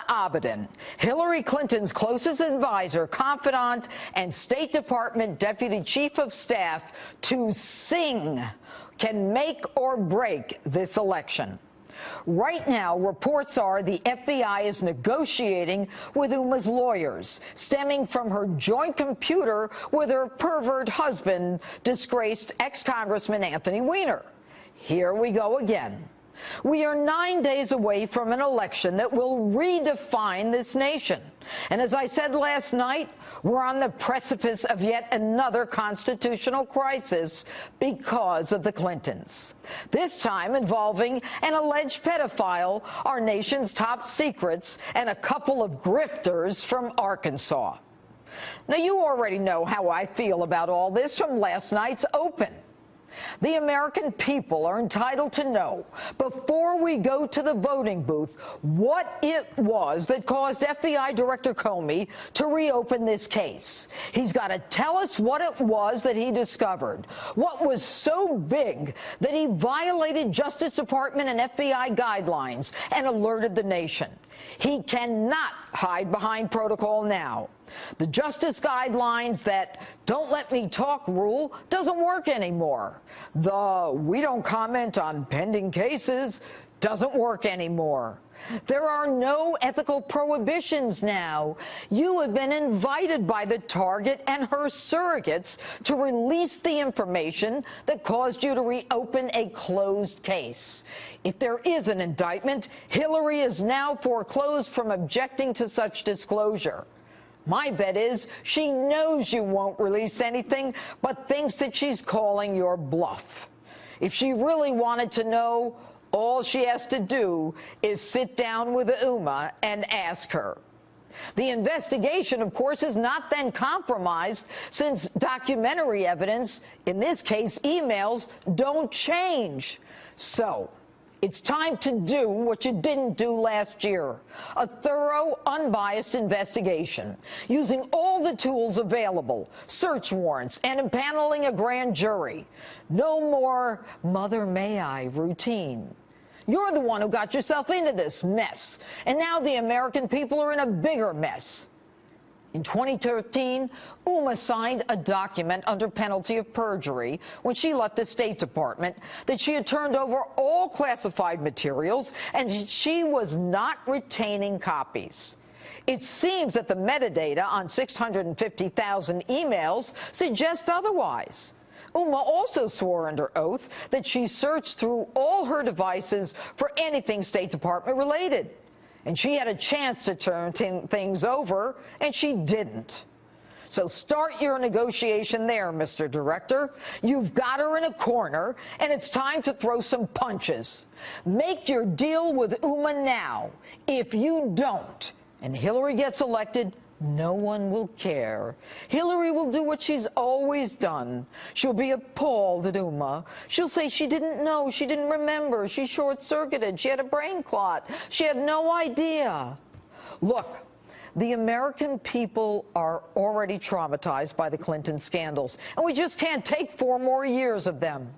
Abedin, Hillary Clinton's closest advisor, confidant, and State Department Deputy Chief of Staff, to sing, can make or break this election. Right now, reports are the FBI is negotiating with Huma's lawyers, stemming from her joint computer with her pervert husband, disgraced ex-Congressman Anthony Weiner. Here we go again. We are 9 days away from an election that will redefine this nation. And as I said last night, we're on the precipice of yet another constitutional crisis because of the Clintons. This time involving an alleged pedophile, our nation's top secrets, and a couple of grifters from Arkansas. Now, you already know how I feel about all this from last night's Open. The American people are entitled to know, before we go to the voting booth, what it was that caused FBI Director Comey to reopen this case. He's got to tell us what it was that he discovered, what was so big that he violated Justice Department and FBI guidelines and alerted the nation. He cannot hide behind protocol now. The justice guidelines that "don't let me talk" rule doesn't work anymore. The "we don't comment on pending cases" doesn't work anymore. There are no ethical prohibitions now. You have been invited by the target and her surrogates to release the information that caused you to reopen a closed case. If there is an indictment, Hillary is now foreclosed from objecting to such disclosure. My bet is she knows you won't release anything, but thinks that she's calling your bluff. If she really wanted to know, all she has to do is sit down with Huma and ask her. The investigation, of course, is not then compromised, since documentary evidence, in this case emails, don't change. So it's time to do what you didn't do last year, a thorough, unbiased investigation, using all the tools available, search warrants, and impaneling a grand jury. No more "mother may I" routine. You're the one who got yourself into this mess, and now the American people are in a bigger mess. In 2013, Huma signed a document under penalty of perjury when she left the State Department that she had turned over all classified materials and she was not retaining copies. It seems that the metadata on 650,000 emails suggests otherwise. Huma also swore under oath that she searched through all her devices for anything State Department related. And she had a chance to turn things over, and she didn't. So start your negotiation there, Mr. Director. You've got her in a corner, and it's time to throw some punches. Make your deal with Huma now. If you don't, and Hillary gets elected, no one will care. Hillary will do what she's always done. She'll be appalled at Huma. She'll say she didn't know, she didn't remember, she short-circuited, she had a brain clot, she had no idea. Look, the American people are already traumatized by the Clinton scandals, and we just can't take 4 more years of them.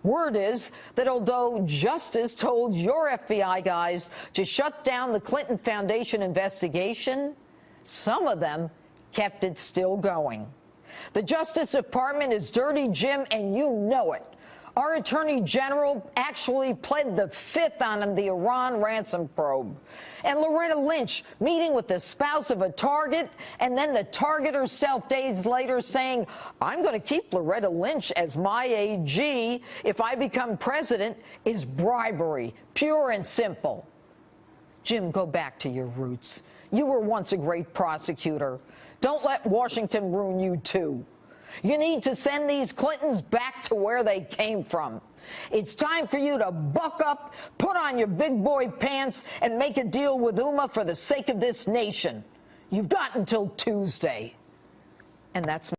Word is that although Justice told your FBI guys to shut down the Clinton Foundation investigation, some of them kept it still going. The Justice Department is dirty, Jim, and you know it. Our Attorney General actually pled the fifth on the Iran ransom probe. And Loretta Lynch meeting with the spouse of a target, and then the target herself days later saying, "I'm going to keep Loretta Lynch as my AG if I become president," is bribery, pure and simple. Jim, go back to your roots. You were once a great prosecutor. Don't let Washington ruin you, too. You need to send these Clintons back to where they came from. It's time for you to buck up, put on your big boy pants, and make a deal with Huma for the sake of this nation. You've got until Tuesday. And that's